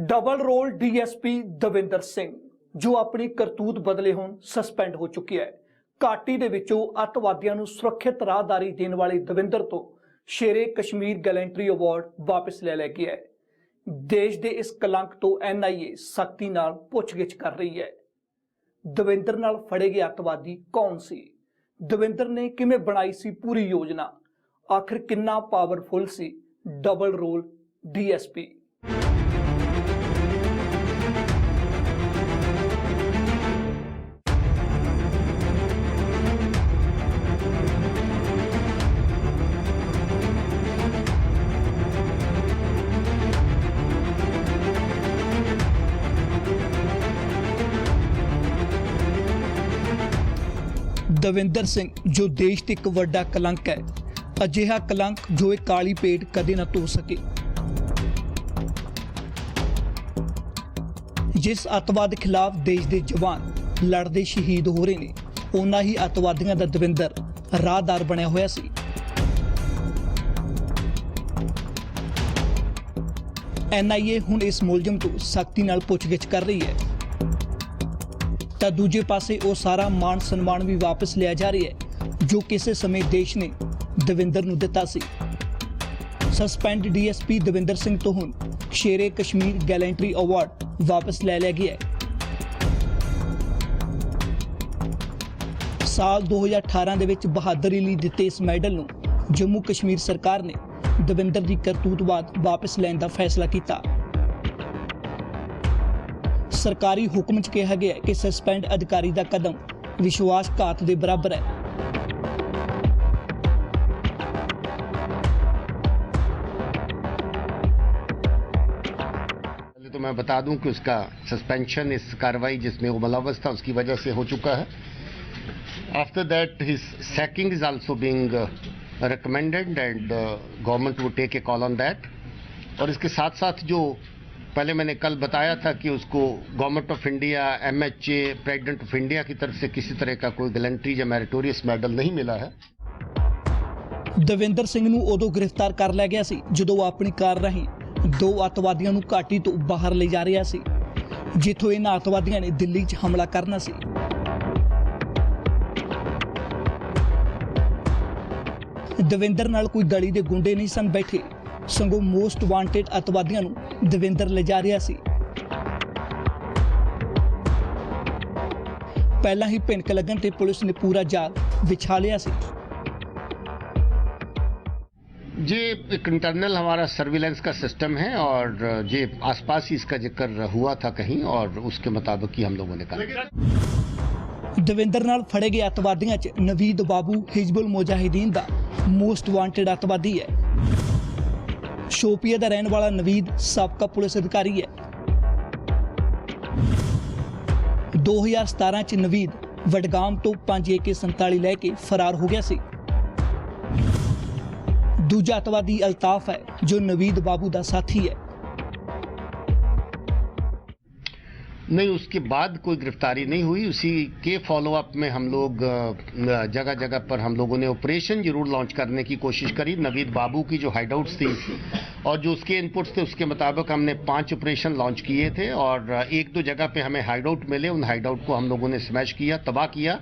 Double role DSP Davinder Singh जो अपनी करतूत बदले होण सस्पेंड हो चुकी है। घाटी दे विचों अतवादियों नूं सुरक्षित राहदारी देने वाले दविंदर तो शेरे कश्मीर गैलेंट्री अवार्ड वापस ले लिया गया है। देश दे इस कलंक तो एनआईए सख्ती नाल पुछगिछ कर रही है। दविंदर नाल फड़े गए अतवादी कौन सी? दविंदर ने किवें बनाई सी पूरी योजना? आखिर कितना पावरफुल सी double role DSP? Davinder Singh जो देश ते एक वड्डा कलंक है, अजिहा कलंक जो एक काली पेट कदे ना धो सके। जिस अतवाद खिलाफ देश के जवान लड़ते शहीद हो रहे ने, उन्ना ही अतवादियों का दविंदर राहदार बनया होया सी। एनआईए हुण इस मुलजम तो सख्ती नाल पुछगिछ कर रही है, तो दूजे पासे वो सारा मान सन्मान भी वापस लिया जा रही है जो किसी समय देश ने दविंदर नूं दिता सी। सस्पेंड डीएसपी दविंदर सिंह तो हुण शेरे कश्मीर गैलेंट्री अवार्ड वापस ले लिया गया है। साल 2018 दे विच बहादरी लई दिते इस मैडल नूं जम्मू कश्मीर सरकार ने दविंदर दी करतूत बाद वापस लैण दा फैसला किया। सरकारी हुक्म च कहा गया कि सस्पेंड अधिकारी का कदम विश्वासघात के बराबर है। पहले तो मैं बता दूं कि उसका सस्पेंशन इस कार्रवाई जिसमें वो मुलव्वस था उसकी वजह से हो चुका है। After that his sacking is also being recommended and government would take a call on that. और इसके साथ साथ जो पहले मैंने कल बताया था कि उसको government of India, MHA, president of India की तरफ से किसी तरह का कोई गैलेंट्री या मेरिटोरियस मेडल नहीं मिला है। दविंदर सिंह नूं उदों गिरफ्तार कर लिया गया सी जदों वो अपनी कार राहीं दो अतवादियों नूं घाटी तो बाहर ले जा रहा सी, जिथों इन्हां अतवादियों ने दिल्ली च हमला करना सी। दविंदर नाल कोई गली दे गुंडे नहीं सन बैठे, संगों मोस्ट वांटेड अतवादियों नूं दविंदर ले जा रहा सी। पहला ही भिनक लगन ते पुलिस ने पूरा जाल बिछा लिया सी। ये एक इंटरनल हमारा सर्विलेंस का सिस्टम है और ये आसपास ही इसका जिक्र हुआ था कहीं और उसके मुताबिक ही हम लोगों ने कहा। दविंदर नाल फड़े गए अतवादियों च नवीद बाबू हिजबुल मुजाहिदीन दा मोस्ट वांटेड अतवादी है। शोपिया का रहने वाला नवीद साबका पुलिस अधिकारी है। 2017 च नवीद वडगाम तो 5 AK-47 लैके फरार हो गया सी। दूजा अतवादी अल्ताफ है जो नवीद बाबू का साथी है। नहीं, उसके बाद कोई गिरफ्तारी नहीं हुई। उसी के फॉलोअप में हम लोग जगह जगह पर हम लोगों ने ऑपरेशन जरूर लॉन्च करने की कोशिश करी। नवीद बाबू की जो हाइडआउट्स थी और जो उसके इनपुट्स थे उसके मुताबिक हमने 5 ऑपरेशन लॉन्च किए थे और 1-2 जगह पे हमें हाइडआउट मिले। उन हाइडआउट को हम लोगों ने स्मैश किया, तबाह किया,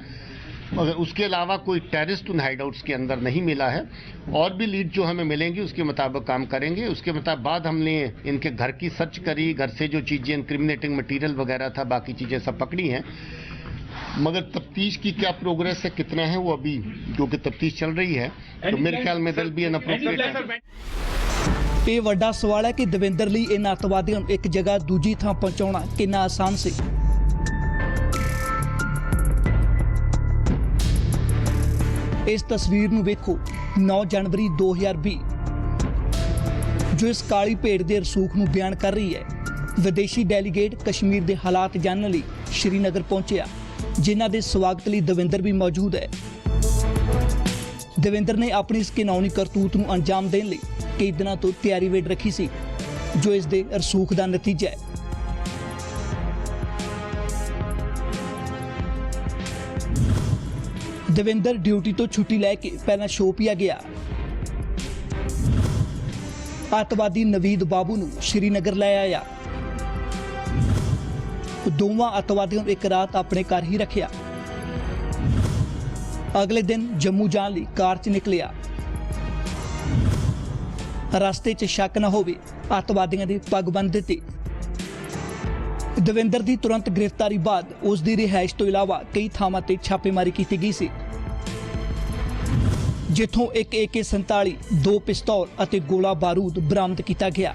मगर उसके अलावा कोई टेररिस्ट उन हाइडआउट्स के अंदर नहीं मिला है। और भी लीड जो हमें मिलेंगी उसके मुताबिक काम करेंगे। उसके मुताबिक बाद हमने इनके घर की सर्च करी, घर से जो चीज़ें इनक्रिमिनेटिंग मटेरियल वगैरह था, बाकी चीज़ें सब पकड़ी हैं। मगर तफ्तीश की क्या प्रोग्रेस है, कितना है वो अभी क्योंकि तफ्तीश चल रही है, तो मेरे ख्याल में दिल भी अनअप्रोप्रिएट। ये वड्डा सवाल है कि दविंदर लई इन अतवादियों नूं एक जगह दूजी थां पहुंचाउणा कितना आसान सी। इस तस्वीर नूं वेखो 9 जनवरी 2020 जो इस काली भेड़ के रसूख नूं बयान कर रही है। विदेशी डेलीगेट कश्मीर के हालात जानने लई श्रीनगर पहुंचया, जिन्हां दे स्वागत लई दविंदर भी मौजूद है। दविंदर ने अपनी इस घिनौनी करतूत नूं अंजाम देने लई कई दिनों तो तैयारी वेट रखी सी, जो इस दे रसूख का नतीजा है। दविंदर ड्यूटी तो छुट्टी लैके पहला शोपिया गया। अतवादी नवीद बाबू नूं श्रीनगर लै आया। ਦੋਵਾਂ ਅੱਤਵਾਦੀਆਂ ਨੂੰ ਇੱਕ ਰਾਤ ਆਪਣੇ ਘਰ ਹੀ ਰੱਖਿਆ। ਅਗਲੇ ਦਿਨ ਜੰਮੂ ਜਾਣ ਲਈ ਕਾਰ 'ਚ ਨਿਕਲਿਆ। ਰਸਤੇ 'ਚ ਸ਼ੱਕ ਨਾ ਹੋਵੇ ਅੱਤਵਾਦੀਆਂ ਦੀ ਪੱਗ ਬੰਨ੍ਹ ਦਿੱਤੀ। ਦਵਿੰਦਰ ਦੀ ਤੁਰੰਤ ਗ੍ਰਿਫਤਾਰੀ ਬਾਅਦ ਉਸ ਦੀ ਰਿਹਾਇਸ਼ ਤੋਂ ਇਲਾਵਾ ਕਈ ਥਾਵਾਂ ਤੇ ਛਾਪੇਮਾਰੀ ਕੀਤੀ ਗਈ ਸੀ, ਜਿੱਥੋਂ ਇੱਕ AK-47, 2 ਪਿਸਤੌਲ ਅਤੇ ਗੋਲਾ ਬਾरूद बरामद किया गया।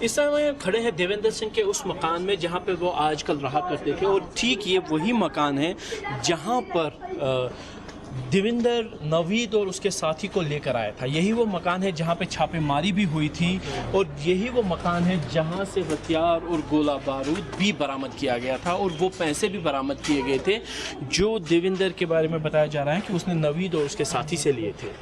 इस समय खड़े हैं देवेंद्र सिंह के उस मकान में जहां पे वो आजकल रहा करते थे, और ठीक ये वही मकान है जहां पर देवेंद्र नवीद और उसके साथी को लेकर आया था। यही वो मकान है जहां पे छापेमारी भी हुई थी, और यही वो मकान है जहां से हथियार और गोला बारूद भी बरामद किया गया था, और वो पैसे भी बरामद किए गए थे जो देवेंद्र के बारे में बताया जा रहा है कि उसने नवीद और उसके साथी से लिए थे।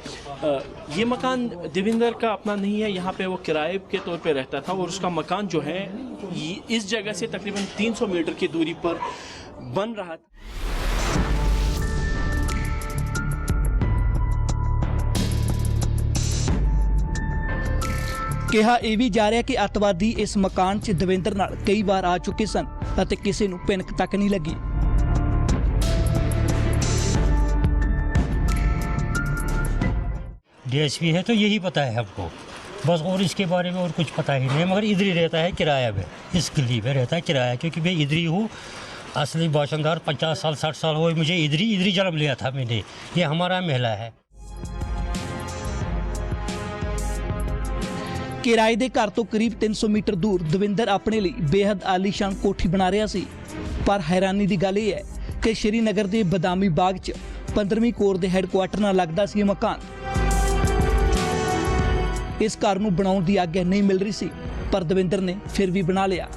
ये मकान देवेंद्र का अपना नहीं है, यहाँ पे वो किराए के तौर पे रहता था, और उसका मकान जो है इस जगह से तकरीबन 300 मीटर की दूरी पर बन रहा था। ਕਿਹਾ ਇਹ ਵੀ ਜਾ ਰਿਹਾ ਕਿ ਅੱਤਵਾਦੀ ਇਸ ਮਕਾਨ 'ਚ ਦਵਿੰਦਰ ਨਾਲ ਕਈ ਵਾਰ ਆ ਚੁੱਕੇ ਸਨ ਅਤੇ ਕਿਸੇ ਨੂੰ ਭਿਣਕ ਤੱਕ ਨਹੀਂ ਲੱਗੀ। DSP है तो यही पता है हमको बस, और इसके बारे में और कुछ पता ही नहीं है। मगर इधर ही रहता है किराया में, इस गली में रहता है किराया, क्योंकि मैं इधर ही हूँ। असली बाशिंदार 50 साल 60 साल हुए मुझे, इधर ही जन्म लिया था मैंने। ये हमारा महला है। ਕਿਰਾਏ ਦੇ ਘਰ ਤੋਂ ਕਰੀਬ 300 ਮੀਟਰ ਦੂਰ ਦਵਿੰਦਰ ਆਪਣੇ ਲਈ ਬੇहद ਆਲੀਸ਼ਾਨ ਕੋਠੀ ਬਣਾ ਰਿਹਾ ਸੀ, ਪਰ ਹੈਰਾਨੀ ਦੀ ਗੱਲ ਇਹ ਹੈ ਕਿ ਸ਼੍ਰੀਨਗਰ ਦੇ ਬਦਾਮੀ ਬਾਗ 'ਚ 15ਵੀਂ ਕੋਰ ਦੇ ਹੈੱਡਕੁਆਰਟਰ ਨਾਲ ਲੱਗਦਾ ਸੀ ਇਹ ਮਕਾਨ। ਇਸ ਘਰ ਨੂੰ ਬਣਾਉਣ ਦੀ ਆਗਿਆ ਨਹੀਂ ਮਿਲ ਰਹੀ ਸੀ, ਪਰ ਦਵਿੰਦਰ ਨੇ ਫਿਰ ਵੀ ਬਣਾ ਲਿਆ।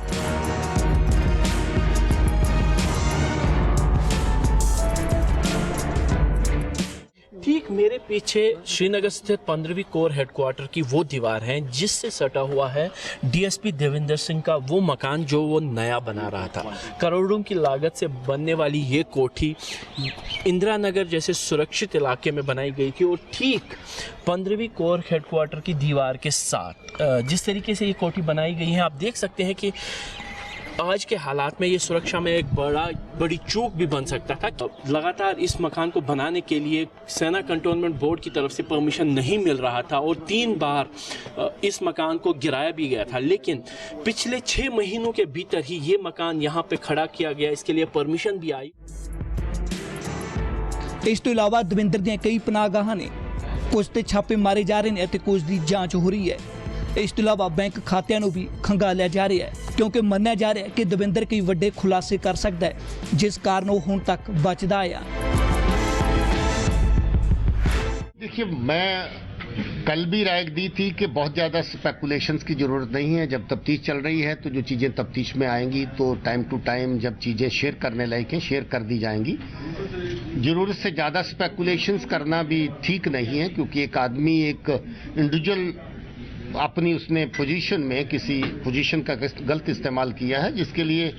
ठीक मेरे पीछे श्रीनगर स्थित 15वीं कोर हेडक्वार्टर की वो दीवार है जिससे सटा हुआ है DSP देवेंद्र सिंह का वो मकान जो वो नया बना रहा था। करोड़ों की लागत से बनने वाली ये कोठी इंदिरा नगर जैसे सुरक्षित इलाके में बनाई गई थी, और ठीक 15वीं कोर हेडक्वार्टर की दीवार के साथ जिस तरीके से ये कोठी बनाई गई है, आप देख सकते हैं कि आज के हालात में ये सुरक्षा में एक बड़ी चूक भी बन सकता था। तो लगातार इस मकान को बनाने के लिए सेना कंटोनमेंट बोर्ड की तरफ से परमिशन नहीं मिल रहा था, और 3 बार इस मकान को गिराया भी गया था, लेकिन पिछले 6 महीनों के भीतर ही ये मकान यहाँ पे खड़ा किया गया। इसके लिए परमिशन भी आई। ਇਸ ਤੋਂ ਇਲਾਵਾ ਦਵਿੰਦਰ ਦੀਆਂ ਕਈ ਪਨਾਹਗਾਹਾਂ ਨੇ, ਕੁਝ ਤੇ ਛਾਪੇ ਮਾਰੇ ਜਾ ਰਹੇ ਨੇ ਅਤੇ ਕੁਝ ਦੀ ਜਾਂਚ ਹੋ ਰਹੀ ਹੈ। ਇਸ ਤੋਂ ਇਲਾਵਾ ਬੈਂਕ ਖਾਤਿਆਂ ਨੂੰ ਵੀ ਖੰਗਾਲਿਆ ਜਾ ਰਿਹਾ ਹੈ, ਕਿਉਂਕਿ ਮੰਨਿਆ ਜਾ ਰਿਹਾ ਹੈ ਕਿ ਦਵਿੰਦਰ ਕਈ ਵੱਡੇ ਖੁਲਾਸੇ ਕਰ ਸਕਦਾ ਹੈ, ਜਿਸ ਕਾਰਨ ਉਹ ਹੁਣ ਤੱਕ ਬਚਦਾ ਆਇਆ। देखिए, मैं कल भी राय दी थी कि बहुत ज़्यादा स्पेकुलेशंस की ज़रूरत नहीं है। जब तफ्तीश चल रही है तो जो चीज़ें तफ्तीश में आएंगी तो टाइम टू टाइम जब चीज़ें शेयर करने लायक हैं शेयर कर दी जाएंगी। ज़रूरत से ज़्यादा स्पेकुलेशंस करना भी ठीक नहीं है, क्योंकि एक आदमी एक इंडिविजुअल अपनी उसने पोजीशन में किसी पोजीशन का गलत इस्तेमाल किया है, जिसके लिए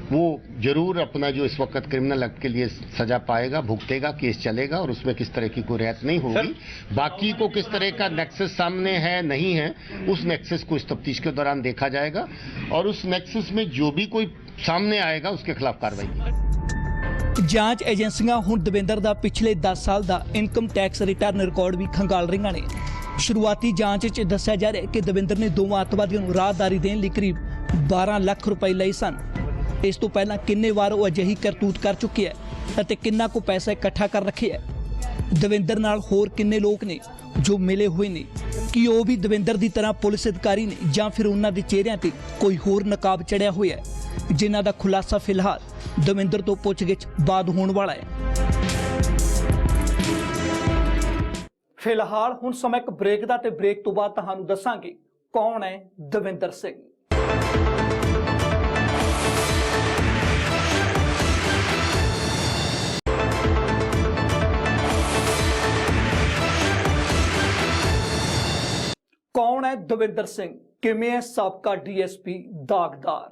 वो जरूर अपना जो इस वक्त क्रिमिनल एक्ट के लिए सजा पाएगा, भुगतेगा, केस चलेगा, और उसमें किस तरह की कोई रियायत नहीं होगी। बाकी को किस तरह का नेक्सस सामने है नहीं है, उस नेक्सस को इस तफ्तीश के दौरान देखा जाएगा, और उस नेक्सस में जो भी कोई सामने आएगा उसके खिलाफ कार्रवाई की। ਜਾਂਚ ਏਜੰਸੀਆਂ ਹੁਣ ਦਵਿੰਦਰ ਦਾ ਪਿਛਲੇ 10 ਸਾਲ ਦਾ ਇਨਕਮ ਟੈਕਸ ਰਿਟਰਨ ਰਿਕਾਰਡ ਵੀ ਖੰਗਾਲ ਰਹੀਆਂ ਨੇ। ਸ਼ੁਰੂਆਤੀ ਜਾਂਚ 'ਚ ਦੱਸਿਆ ਜਾ ਰਿਹਾ ਹੈ ਕਿ ਦਵਿੰਦਰ ਨੇ ਦੋਵਾਂ ਅੱਤਵਾਦੀਆਂ ਨੂੰ ਰਾਹਦਾਰੀ ਦੇਣ ਲਈ ਕਰੀਬ 12 ਲੱਖ ਰੁਪਏ ਲਏ ਸਨ। ਇਸ ਤੋਂ ਪਹਿਲਾਂ ਕਿੰਨੇ ਵਾਰ ਉਹ ਅਜਿਹੀ ਕਰਤੂਤ ਕਰ ਚੁੱਕਿਆ ਹੈ ਅਤੇ ਕਿੰਨਾ ਕੁ ਪੈਸਾ ਇਕੱਠਾ ਕਰ ਰੱਖਿਆ ਹੈ। ਦਵਿੰਦਰ ਨਾਲ ਹੋਰ ਕਿੰਨੇ ਲੋਕ ਨੇ ਜੋ ਮਿਲੇ ਹੋਏ ਨੇ? ਕਿ ਉਹ ਵੀ ਦਵਿੰਦਰ ਦੀ ਤਰ੍ਹਾਂ ਪੁਲਿਸ ਅਧਿਕਾਰੀ ਨੇ, ਜਾਂ ਫਿਰ ਉਹਨਾਂ ਦੇ ਚਿਹਰਿਆਂ ਤੇ ਕੋਈ ਹੋਰ ਨਕਾਬ ਚੜਿਆ ਹੋਇਆ ਹੈ, ਜਿਨ੍ਹਾਂ ਦਾ ਖੁਲਾਸਾ ਫਿਲਹਾਲ ਦਵਿੰਦਰ ਤੋਂ ਪੁੱਛਗਿੱਛ ਬਾਅਦ ਹੋਣ ਵਾਲਾ ਹੈ। ਫਿਲਹਾਲ ਹੁਣ ਸਮਾਂ ਇੱਕ ਬ੍ਰੇਕ ਦਾ, ਤੇ ਬ੍ਰੇਕ ਤੋਂ ਬਾਅਦ ਤੁਹਾਨੂੰ ਦੱਸਾਂਗੇ ਕੌਣ ਹੈ ਦਵਿੰਦਰ ਸਿੰਘ। ਕੌਣ ਹੈ ਦਵਿੰਦਰ ਸਿੰਘ? ਕਿਵੇਂ ਹੈ ਸਾਬਕਾ DSP ਦਾਗਦਾਰ?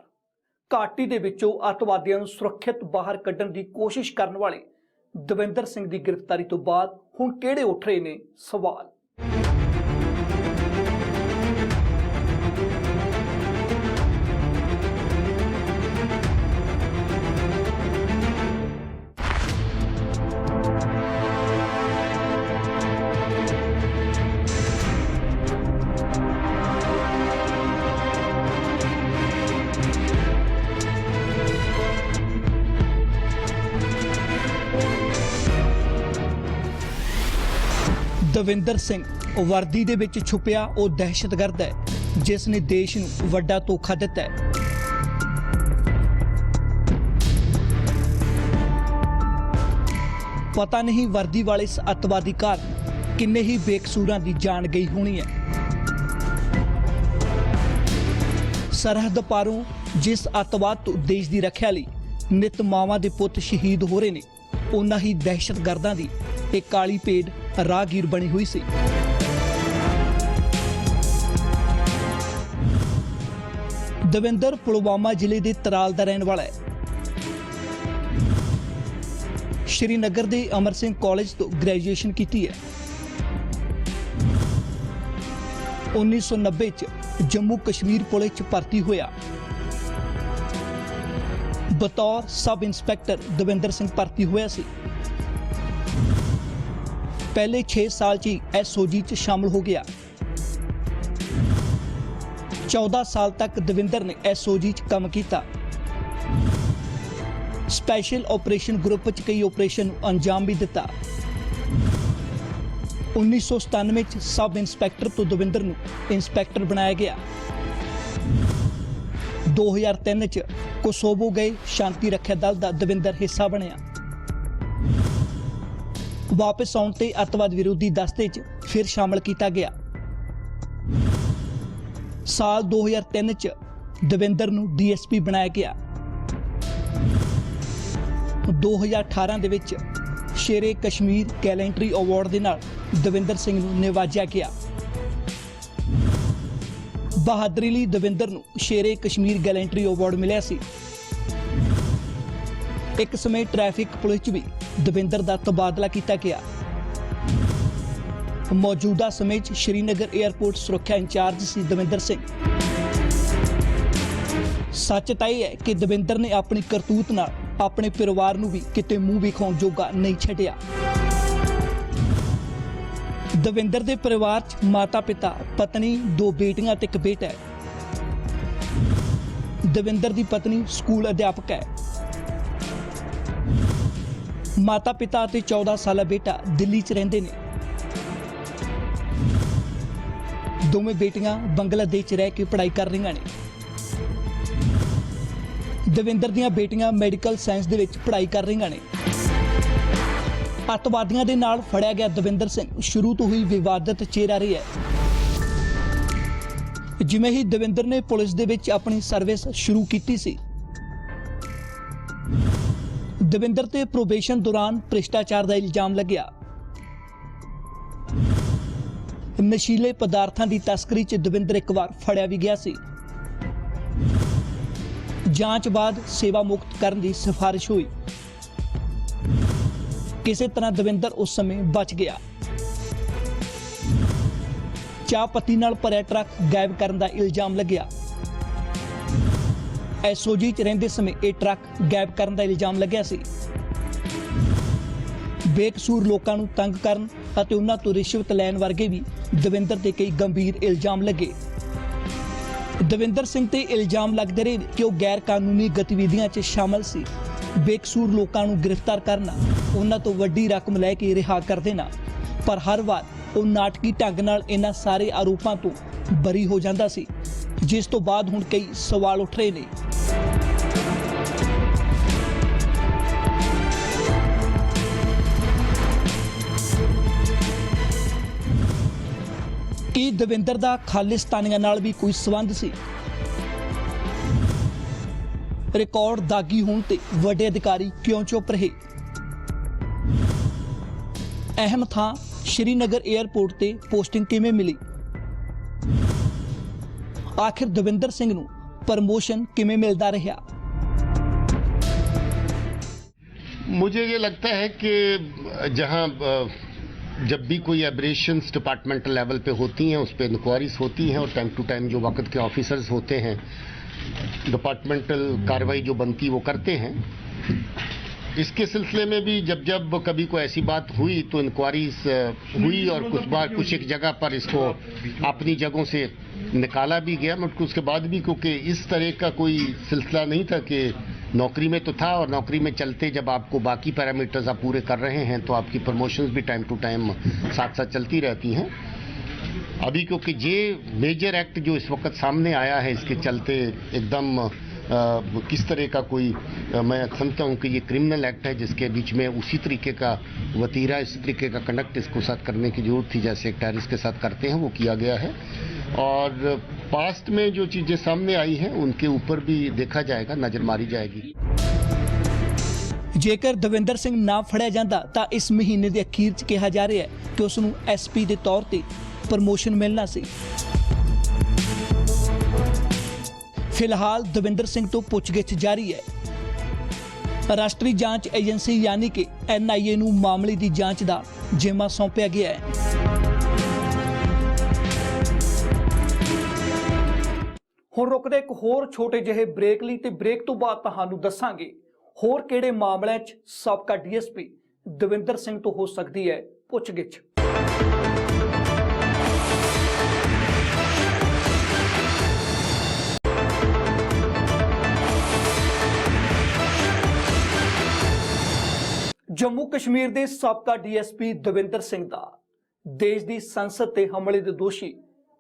ਘਾਟੀ ਦੇ ਵਿੱਚੋਂ ਅੱਤਵਾਦੀਆਂ ਨੂੰ ਸੁਰੱਖਿਅਤ ਬਾਹਰ ਕੱਢਣ ਦੀ ਕੋਸ਼ਿਸ਼ ਕਰਨ ਵਾਲੇ ਦਵਿੰਦਰ ਸਿੰਘ ਦੀ ਗ੍ਰਿਫਤਾਰੀ ਤੋਂ ਬਾਅਦ ਹੁਣ ਕਿਹੜੇ ਉੱਠ ਰਹੇ ਨੇ ਸਵਾਲ? ਦਵਿੰਦਰ ਸਿੰਘ ਵਰਦੀ ਦੇ ਵਿੱਚ ਛੁਪਿਆ ਉਹ ਦਹਿਸ਼ਤਗਰਦ ਹੈ ਜਿਸ ਨੇ ਦੇਸ਼ ਨੂੰ ਵੱਡਾ ਧੋਖਾ ਦਿੱਤਾ ਹੈ। ਪਤਾ ਨਹੀਂ ਵਰਦੀ ਵਾਲੇ ਇਸ ਅੱਤਵਾਦੀ ਕਾਰਨ ਕਿੰਨੇ ਹੀ ਬੇਕਸੂਰਾਂ ਦੀ ਜਾਨ ਗਈ ਹੋਣੀ ਹੈ। ਸਰਹੱਦ ਪਾਰੋਂ ਜਿਸ ਅੱਤਵਾਦ ਤੋਂ ਦੇਸ਼ ਦੀ ਰੱਖਿਆ ਲਈ ਨਿਤ ਮਾਵਾਂ ਦੇ ਪੁੱਤ ਸ਼ਹੀਦ ਹੋ ਰਹੇ ਨੇ, ਉਨਾਂ ਹੀ ਦਹਿਸ਼ਤਗਰਦਾਂ ਦੀ ਇਹ ਕਾਲੀ ਭੇਡ ਰਾਹਗੀਰ ਬਣੀ ਹੋਈ ਸੀ। ਦਵਿੰਦਰ ਪੁਲਵਾਮਾ ਜ਼ਿਲ੍ਹੇ ਦੇ ਤਰਾਲ ਦਾ ਰਹਿਣ ਵਾਲਾ ਹੈ। ਸ਼੍ਰੀਨਗਰ ਦੇ ਅਮਰ ਸਿੰਘ ਕਾਲਜ ਤੋਂ ਗ੍ਰੈਜੂਏਸ਼ਨ ਕੀਤੀ ਹੈ। 1990 ਚ ਜੰਮੂ ਕਸ਼ਮੀਰ ਪੁਲਿਸ ਚ ਭਰਤੀ ਹੋਇਆ। ਬਤੌਰ ਸਬ ਇੰਸਪੈਕਟਰ ਦਵਿੰਦਰ ਸਿੰਘ ਭਰਤੀ ਹੋਇਆ ਸੀ। ਪਹਿਲੇ 6 ਸਾਲ 'ਚ ਐਸਓਜੀ 'ਚ ਸ਼ਾਮਲ ਹੋ ਗਿਆ। 14 ਸਾਲ ਤੱਕ ਦਵਿੰਦਰ ਨੇ ਐਸਓਜੀ 'ਚ ਕੰਮ ਕੀਤਾ। ਸਪੈਸ਼ਲ ਆਪਰੇਸ਼ਨ ਗਰੁੱਪ 'ਚ ਕਈ ਆਪਰੇਸ਼ਨ ਨੂੰ ਅੰਜਾਮ ਵੀ ਦਿੱਤਾ। 1997 'ਚ ਸਬ ਇੰਸਪੈਕਟਰ ਤੋਂ ਦਵਿੰਦਰ ਨੂੰ ਇੰਸਪੈਕਟਰ ਬਣਾਇਆ ਗਿਆ। 2003 'ਚ ਕੋਸੋਵੋ ਗਏ ਸ਼ਾਂਤੀ ਰੱਖਿਆ ਦਲ ਦਾ ਦਵਿੰਦਰ ਹਿੱਸਾ ਬਣਿਆ। ਵਾਪਸ ਆਉਣ ਤੇ ਅੱਤਵਾਦ ਵਿਰੋਧੀ ਦਸਤੇ 'ਚ ਫਿਰ ਸ਼ਾਮਲ ਕੀਤਾ ਗਿਆ। ਸਾਲ 2003 'ਚ ਦਵਿੰਦਰ ਨੂੰ ਡੀਐਸਪੀ ਬਣਾਇਆ ਗਿਆ। 2018 ਦੇ ਵਿੱਚ ਸ਼ੇਰੇ ਕਸ਼ਮੀਰ ਗੈਲੈਂਟਰੀ ਅਵਾਰਡ ਦੇ ਨਾਲ ਦਵਿੰਦਰ ਸਿੰਘ ਨੂੰ ਨਿਵਾਜਿਆ ਗਿਆ। ਬਹਾਦਰੀ ਲਈ ਦਵਿੰਦਰ ਨੂੰ ਸ਼ੇਰੇ ਕਸ਼ਮੀਰ ਗੈਲੈਂਟਰੀ ਅਵਾਰਡ ਮਿਲਿਆ ਸੀ। ਇੱਕ ਸਮੇਂ ਟ੍ਰੈਫਿਕ ਪੁਲਿਸ 'ਚ ਵੀ ਦਵਿੰਦਰ ਦਾ ਤਬਾਦਲਾ ਕੀਤਾ ਗਿਆ। ਮੌਜੂਦਾ ਸਮੇਂ 'ਚ ਸ਼੍ਰੀਨਗਰ 에ਅਰਪੋਰਟ ਸੁਰੱਖਿਆ ਇੰਚਾਰਜ ਸੀ ਦਵਿੰਦਰ ਸਿੰਘ। ਸੱਚ ਤਾਂ ਇਹ ਹੈ ਕਿ ਦਵਿੰਦਰ ਨੇ ਆਪਣੀ ਕਰਤੂਤ ਨਾਲ ਆਪਣੇ ਪਰਿਵਾਰ ਨੂੰ ਵੀ ਕਿਤੇ ਮੂੰਹ ਵਿਖਾਉਣ ਜੋਗਾ ਨਹੀਂ ਛੱਡਿਆ। ਦਵਿੰਦਰ ਦੇ ਪਰਿਵਾਰ 'ਚ ਮਾਤਾ-ਪਿਤਾ, ਪਤਨੀ, 2 ਬੇਟੀਆਂ ਤੇ ਇੱਕ ਬੇਟਾ ਹੈ। ਦਵਿੰਦਰ ਦੀ ਪਤਨੀ ਸਕੂਲ ਅਧਿਆਪਕ ਹੈ। ਮਾਤਾ-ਪਿਤਾ ਅਤੇ 14 ਸਾਲਾ ਬੇਟਾ ਦਿੱਲੀ 'ਚ ਰਹਿੰਦੇ ਨੇ। ਦੋਵੇਂ ਬੇਟੀਆਂ ਬੰਗਲਾਦੇਸ਼ 'ਚ ਰਹਿ ਕੇ ਪੜ੍ਹਾਈ ਕਰ ਰਹੀਆਂ ਨੇ। ਦਵਿੰਦਰ ਦੀਆਂ ਬੇਟੀਆਂ ਮੈਡੀਕਲ ਸਾਇੰਸ ਦੇ ਵਿੱਚ ਪੜ੍ਹਾਈ ਕਰ ਰਹੀਆਂ ਨੇ। ਅੱਤਵਾਦੀਆਂ ਦੇ ਨਾਲ ਫੜਿਆ ਗਿਆ ਦਵਿੰਦਰ ਸਿੰਘ ਸ਼ੁਰੂ ਤੋਂ ਹੀ ਵਿਵਾਦਤ ਚਿਹਰਾ ਰਿਹਾ ਹੈ। ਜਿਵੇਂ ਹੀ ਦਵਿੰਦਰ ਨੇ ਪੁਲਿਸ ਦੇ ਵਿੱਚ ਆਪਣੀ ਸਰਵਿਸ ਸ਼ੁਰੂ ਕੀਤੀ ਸੀ, ਦਵਿੰਦਰ ਤੇ ਪ੍ਰੋਬੇਸ਼ਨ ਦੌਰਾਨ ਭ੍ਰਿਸ਼ਟਾਚਾਰ ਦਾ ਇਲਜ਼ਾਮ ਲੱਗਿਆ। ਨਸ਼ੀਲੇ ਪਦਾਰਥਾਂ ਦੀ ਤਸਕਰੀ 'ਚ ਦਵਿੰਦਰ ਇੱਕ ਵਾਰ ਫੜਿਆ ਵੀ ਗਿਆ ਸੀ। ਜਾਂਚ ਬਾਅਦ ਸੇਵਾ ਮੁਕਤ ਕਰਨ ਦੀ ਸਿਫਾਰਿਸ਼ ਹੋਈ। ਕਿਸੇ ਤਰ੍ਹਾਂ ਦਵਿੰਦਰ ਉਸ ਸਮੇਂ ਬਚ ਗਿਆ। ਚਾਹ ਪੱਤੀ ਨਾਲ ਭਰਿਆ ਟਰੱਕ ਗਾਇਬ ਕਰਨ ਦਾ ਇਲਜ਼ਾਮ ਲੱਗਿਆ। ਐਸਓਜੀ 'ਚ ਰਹਿੰਦੇ ਸਮੇਂ ਇਹ ਟਰੱਕ ਗਾਇਬ ਕਰਨ ਦਾ ਇਲਜ਼ਾਮ ਲੱਗਿਆ ਸੀ। ਬੇਕਸੂਰ ਲੋਕਾਂ ਨੂੰ ਤੰਗ ਕਰਨ ਅਤੇ ਉਹਨਾਂ ਤੋਂ ਰਿਸ਼ਵਤ ਲੈਣ ਵਰਗੇ ਵੀ ਦਵਿੰਦਰ ਤੇ ਕਈ ਗੰਭੀਰ ਇਲਜ਼ਾਮ ਲੱਗੇ। ਦਵਿੰਦਰ ਸਿੰਘ ਤੇ ਇਲਜ਼ਾਮ ਲੱਗਦੇ ਰਹੇ ਕਿ ਉਹ ਗੈਰ ਕਾਨੂੰਨੀ ਗਤੀਵਿਧੀਆਂ 'ਚ ਸ਼ਾਮਲ ਸੀ। ਬੇਕਸੂਰ ਲੋਕਾਂ ਨੂੰ ਗ੍ਰਿਫਤਾਰ ਕਰਨਾ, ਉਹਨਾਂ ਤੋਂ ਵੱਡੀ ਰਕਮ ਲੈ ਕੇ ਰਿਹਾ ਕਰ ਦੇਣਾ, ਪਰ ਹਰ ਵਾਰ ਉਹ ਨਾਟਕੀ ਢੰਗ ਨਾਲ ਇਹਨਾਂ ਸਾਰੇ ਆਰੋਪਾਂ ਤੋਂ ਬਰੀ ਹੋ ਜਾਂਦਾ ਸੀ, ਜਿਸ ਤੋਂ ਬਾਅਦ ਹੁਣ ਕਈ ਸਵਾਲ ਉੱਠ ਰਹੇ ਨੇ। ਕੀ ਦਵਿੰਦਰ ਦਾ ਖਾਲਿਸਤਾਨੀਆਂ ਨਾਲ ਵੀ ਕੋਈ ਸੰਬੰਧ ਸੀ? ਰਿਕਾਰਡ ਦਾਗੀ ਹੋਣ ਤੇ ਵੱਡੇ ਅਧਿਕਾਰੀ ਕਿਉਂ ਚੁੱਪ ਰਹੇ? ਅਹਿਮ ਥਾਂ ਸ਼੍ਰੀਨਗਰ 에ਅਰਪੋਰਟ ਤੇ ਪੋਸਟਿੰਗ ਕਿਵੇਂ ਮਿਲੀ? ਆਖਿਰ ਦਵਿੰਦਰ ਸਿੰਘ ਨੂੰ प्रमोशन किमें मिलता रहा? मुझे ये लगता है कि जहां जब भी कोई एब्रेशंस डिपार्टमेंटल लेवल पे होती हैं उस पर इंक्वायरीज होती हैं और टाइम टू टाइम जो वक्त के ऑफिसर्स होते हैं डिपार्टमेंटल कार्रवाई जो बनती वो करते हैं। इसके सिलसिले में भी जब जब कभी कोई ऐसी बात हुई तो इंक्वायरीज हुई और कुछ बार कुछ एक जगह पर इसको अपनी जगहों से निकाला भी गया, मगर उसके बाद भी क्योंकि इस तरह का कोई सिलसिला नहीं था कि नौकरी में तो था, और नौकरी में चलते जब आपको बाकी पैरामीटर्स आप पूरे कर रहे हैं तो आपकी प्रमोशंस भी टाइम टू टाइम साथ साथ चलती रहती हैं। अभी क्योंकि ये मेजर एक्ट जो इस वक्त सामने आया है, इसके चलते एकदम किस तरह का कोई मैं समझता हूँ कि ये क्रिमिनल एक्ट है, जिसके बीच में उसी तरीके का वतीरा, इसी तरीके का कंडक्ट इसको साथ करने की जरूरत थी जैसे एक टेररिस्ट के साथ करते हैं, वो किया गया है। और पास्ट में जो चीज़ें सामने आई हैं उनके ऊपर भी देखा जाएगा, नज़र मारी जाएगी। ਜੇਕਰ ਦਵਿੰਦਰ ਸਿੰਘ ਨਾ ਫੜਿਆ ਜਾਂਦਾ ਤਾਂ ਇਸ ਮਹੀਨੇ ਦੇ ਅਖੀਰ 'ਚ ਕਿਹਾ ਜਾ ਰਿਹਾ ਹੈ ਕਿ ਉਸ ਨੂੰ ਐਸਪੀ ਦੇ ਤੌਰ ਤੇ ਪ੍ਰਮੋਸ਼ਨ ਮਿਲਣਾ ਸੀ। ਫਿਲਹਾਲ ਦਵਿੰਦਰ ਸਿੰਘ ਤੋਂ ਪੁੱਛਗਿੱਛ ਜਾਰੀ ਹੈ। ਰਾਸ਼ਟਰੀ ਜਾਂਚ ਏਜੰਸੀ ਯਾਨੀ ਕਿ NIA ਨੂੰ ਮਾਮਲੇ ਦੀ ਜਾਂਚ ਦਾ ਜ਼ਿੰਮਾ ਸੌਂਪਿਆ ਗਿਆ ਹੈ। ਹੁਣ ਰੁਕਦੇ ਇੱਕ ਹੋਰ ਛੋਟੇ ਜਿਹੇ ਬ੍ਰੇਕ ਲਈ ਤੇ ਬ੍ਰੇਕ ਤੋਂ ਬਾਅਦ ਤੁਹਾਨੂੰ ਦੱਸਾਂਗੇ ਹੋਰ ਕਿਹੜੇ ਮਾਮਲਿਆਂ 'ਚ ਸਾਬਕਾ DSP ਦਵਿੰਦਰ ਸਿੰਘ ਤੋਂ ਹੋ ਸਕਦੀ ਹੈ ਪੁੱਛਗਿੱਛ। ਜੰਮੂ ਕਸ਼ਮੀਰ ਦੇ ਸਾਬਕਾ DSP ਦਵਿੰਦਰ ਸਿੰਘ ਦਾ ਦੇਸ਼ ਦੀ ਸੰਸਦ ਤੇ ਹਮਲੇ ਦੇ ਦੋਸ਼ੀ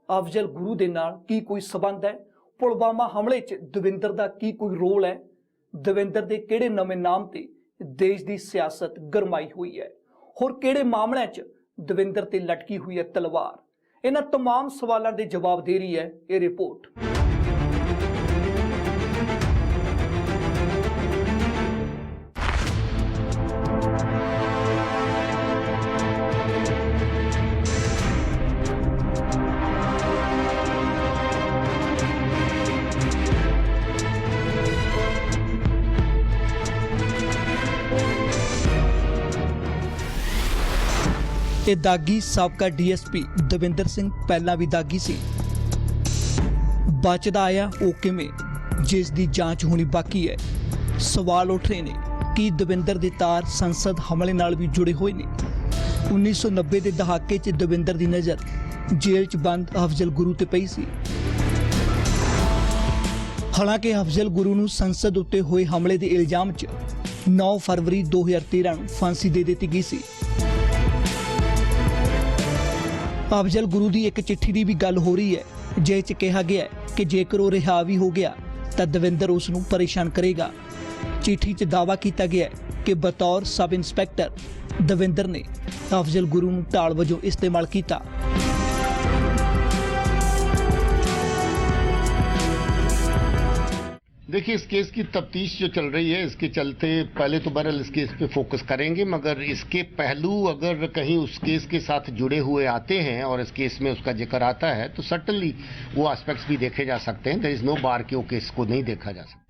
ਅਫਜ਼ਲ ਗੁਰੂ ਦੇ ਨਾਲ ਕੀ ਕੋਈ ਸਬੰਧ ਹੈ? ਪੁਲਵਾਮਾ ਹਮਲੇ 'ਚ ਦਵਿੰਦਰ ਦਾ ਕੀ ਕੋਈ ਰੋਲ ਹੈ? ਦਵਿੰਦਰ ਦੇ ਕਿਹੜੇ ਨਵੇਂ ਨਾਮ ਤੇ ਦੇਸ਼ ਦੀ ਸਿਆਸਤ ਗਰਮਾਈ ਹੋਈ ਹੈ? ਹੋਰ ਕਿਹੜੇ ਮਾਮਲਿਆਂ 'ਚ ਦਵਿੰਦਰ ਤੇ ਲਟਕੀ ਹੋਈ ਹੈ ਤਲਵਾਰ? ਇਹਨਾਂ तमाम ਸਵਾਲਾਂ ਦੇ ਜਵਾਬ ਦੇ ਰਹੀ ਹੈ ਇਹ ਰਿਪੋਰਟ। ਇਹ ਦਾਗੀ ਸਾਬਕਾ DSP ਦਵਿੰਦਰ ਸਿੰਘ ਪਹਿਲਾਂ ਵੀ ਦਾਗੀ ਸੀ। ਬਚਦਾ ਆਇਆ ਉਹ ਕਿਵੇਂ, ਜਿਸ ਦੀ ਜਾਂਚ ਹੋਣੀ ਬਾਕੀ ਹੈ। ਸਵਾਲ ਉੱਠ ਰਹੇ ਨੇ ਕਿ ਦਵਿੰਦਰ ਦੇ ਤਾਰ ਸੰਸਦ ਹਮਲੇ ਨਾਲ ਵੀ ਜੁੜੇ ਹੋਏ ਨੇ। 1990 ਦੇ ਦਹਾਕੇ 'ਚ ਦਵਿੰਦਰ ਦੀ ਨਜ਼ਰ ਜੇਲ੍ਹ 'ਚ ਬੰਦ ਅਫਜ਼ਲ ਗੁਰੂ ਤੇ ਪਈ ਸੀ। ਹਾਲਾਂਕਿ ਅਫਜ਼ਲ ਗੁਰੂ ਨੂੰ ਸੰਸਦ ਉੱਤੇ ਹੋਏ ਹਮਲੇ ਦੇ ਇਲਜ਼ਾਮ 'ਚ 9 ਫਰਵਰੀ 2013 ਨੂੰ ਫਾਂਸੀ ਦੇ ਦਿੱਤੀ ਗਈ ਸੀ। ਅਫਜ਼ਲ ਗੁਰੂ ਦੀ ਇੱਕ ਚਿੱਠੀ ਦੀ ਵੀ ਗੱਲ ਹੋ ਰਹੀ ਹੈ, ਜਿਸ 'ਚ ਕਿਹਾ ਗਿਆ ਹੈ ਕਿ ਜੇਕਰ ਉਹ ਰਿਹਾ ਵੀ ਹੋ ਗਿਆ ਤਾਂ ਦਵਿੰਦਰ ਉਸ ਨੂੰ ਪਰੇਸ਼ਾਨ ਕਰੇਗਾ। ਚਿੱਠੀ 'ਚ ਦਾਅਵਾ ਕੀਤਾ ਗਿਆ ਹੈ ਕਿ ਬਤੌਰ ਸਬ ਇੰਸਪੈਕਟਰ ਦਵਿੰਦਰ ਨੇ ਅਫਜ਼ਲ ਗੁਰੂ ਨੂੰ ਢਾਲ ਵਜੋਂ ਇਸਤੇਮਾਲ ਕੀਤਾ। देखिए, इस केस की तफ्तीश जो चल रही है, इसके चलते पहले तो बहरहाल इस केस पे फोकस करेंगे, मगर इसके पहलू अगर कहीं उस केस के साथ जुड़े हुए आते हैं और इस केस में उसका जिक्र आता है तो सर्टनली वो एस्पेक्ट्स भी देखे जा सकते हैं। देयर इज नो बार कि वो केस को नहीं देखा जा सकता।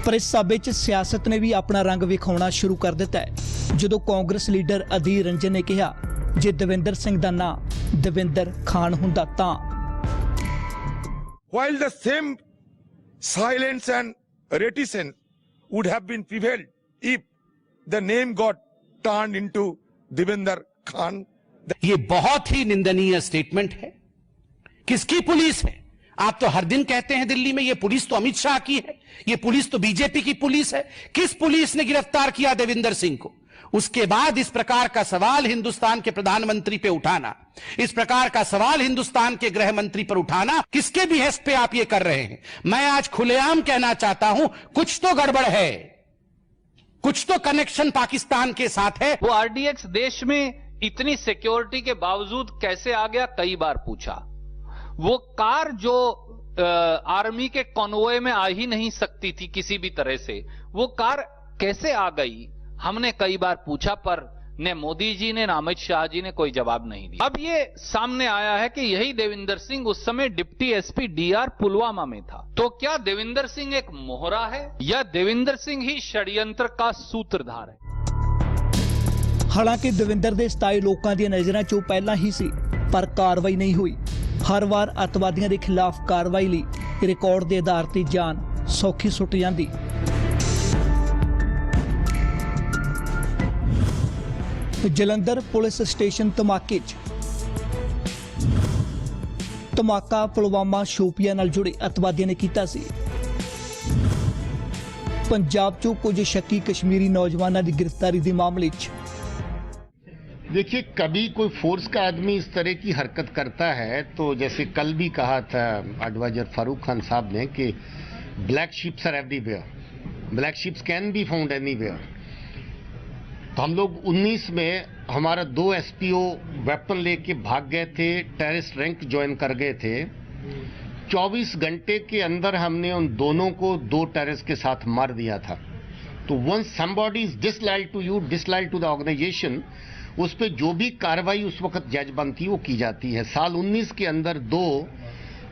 पर इस साबे च सियासत ने भी अपना रंग विखाउणा शुरू कर दिता है, जो कांग्रेस लीडर अधीर रंजन ने कहा जे दविंदर सिंह दा नाम दविंदर खान हुंदा तां। While the same silence and reticence would have been prevailed if the name got turned into Devinder Khan. ये बहुत ही निंदनीय स्टेटमेंट है। किसकी पुलिस है? आप तो हर दिन कहते हैं दिल्ली में ये पुलिस तो अमित शाह की है, ये पुलिस तो बीजेपी की पुलिस है। किस पुलिस ने गिरफ्तार किया देविंदर सिंह को? उसके बाद इस प्रकार का सवाल हिंदुस्तान के प्रधानमंत्री पे उठाना, इस प्रकार का सवाल हिंदुस्तान के गृह मंत्री पर उठाना, किसके बिहेस्ट पे आप ये कर रहे हैं? मैं आज खुलेआम कहना चाहता हूं, कुछ तो गड़बड़ है, कुछ तो कनेक्शन पाकिस्तान के साथ है। वो RDX देश में इतनी सिक्योरिटी के बावजूद कैसे आ गया, कई बार पूछा। वो कार जो आर्मी के कॉन्वॉय में आ ही नहीं सकती थी किसी भी तरह से, वो कार कैसे आ गई, हमने कई बार पूछा, पर न मोदी जी ने न अमित शाह जी ने कोई जवाब नहीं दिया। अब ये सामने आया है कि यही देविंदर सिंह उस समय डिप्टी SP DR पुलवामा में था। तो क्या देविंदर सिंह एक मोहरा है या देविंदर सिंह ही षड्यंत्र का सूत्रधार है? हालांकि दविंदर ਦੇ 27 ਲੋਕਾਂ ਦੀਆਂ ਨਜ਼ਰਾਂ 'ਚੋਂ ਪਹਿਲਾਂ ਹੀ ਸੀ, ਪਰ ਕਾਰਵਾਈ ਨਹੀਂ ਹੋਈ। ਹਰ ਵਾਰ ਅੱਤਵਾਦੀਆਂ ਦੇ ਖਿਲਾਫ ਕਾਰਵਾਈ ਲਈ ਰਿਕਾਰਡ ਦੇ ਆਧਾਰ ਤੇ ਜਾਨ ਸੌਖੀ ਸੁੱਟ ਜਾਂਦੀ। ਜਲੰਧਰ ਪੁਲਿਸ ਸਟੇਸ਼ਨ ਧਮਾਕੇ 'ਚ ਧਮਾਕਾ ਪੁਲਵਾਮਾ ਸ਼ੋਪੀਆ ਨਾਲ ਜੁੜੇ ਅੱਤਵਾਦੀਆਂ ਨੇ ਕੀਤਾ ਸੀ। पंजाब चों कुछ शक्की कश्मीरी नौजवानों की गिरफ्तारी के मामले देखिए, कभी कोई फोर्स का आदमी इस तरह की हरकत करता है तो जैसे कल भी कहा था एडवाइजर फारूक खान साहब ने कि black ships are everywhere, black ships can be found anywhere. तो हम लोग 19 में हमारा 2 SPO वेपन लेके भाग गए थे, टेररिस्ट रैंक ज्वाइन कर गए थे। 24 घंटे के अंदर हमने उन दोनों को 2 टेररिस्ट के साथ मार दिया था। तो once somebody is disloyal to you, disloyal to the organisation, उस पर जो भी कार्रवाई उस वक्त जज बनती है वो की जाती है। साल 19 के अंदर 2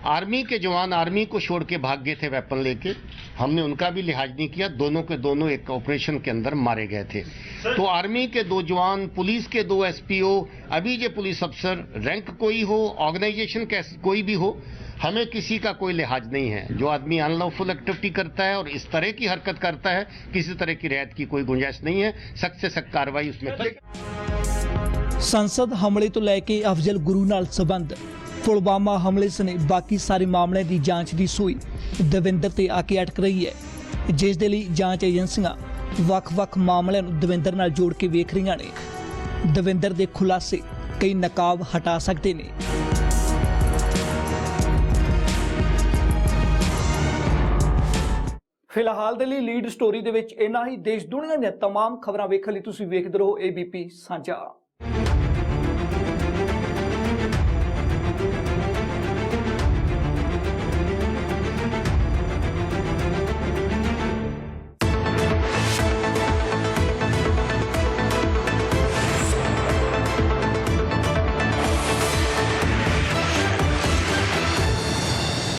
आर्मी के जवान आर्मी को छोड़ के भाग गए थे वेपन लेके, हमने उनका भी लिहाज नहीं किया, दोनों के दोनों एक ऑपरेशन के अंदर मारे गए थे। तो आर्मी के 2 जवान, पुलिस के 2 SPO, अभी जो पुलिस अफसर, रैंक कोई हो, ऑर्गेनाइजेशन कोई भी हो, हमें किसी का कोई लिहाज नहीं है। जो आदमी अनलॉफुल एक्टिविटी करता है और इस तरह की हरकत करता है, किसी तरह की रियायत की कोई गुंजाइश नहीं है, सख्त से सख्त कार्रवाई उसमें की। संसद हमले तो लैके अफजल गुरु नाल संबंध, पुलवामा हमले सने बाकी सारे मामलों की जांच की सूई दविंदर ते आके अटक रही है, जिस दे लई जांच एजेंसियां वख-वख मामलों नूं दविंदर नाल जोड़ के वेख रही ने। दविंदर दे खुलासे कई नकाब हटा सकते ने। फिलहाल ਦੇ ਲਈ लीड स्टोरी ਦੇ ਵਿੱਚ इन्ना ही। देश दुनिया ਦੀਆਂ तमाम खबरां ਵੇਖਣ ਲਈ ਤੁਸੀਂ ਵੇਖਦੇ ਰਹੋ ABP ਸਾਂਝਾ।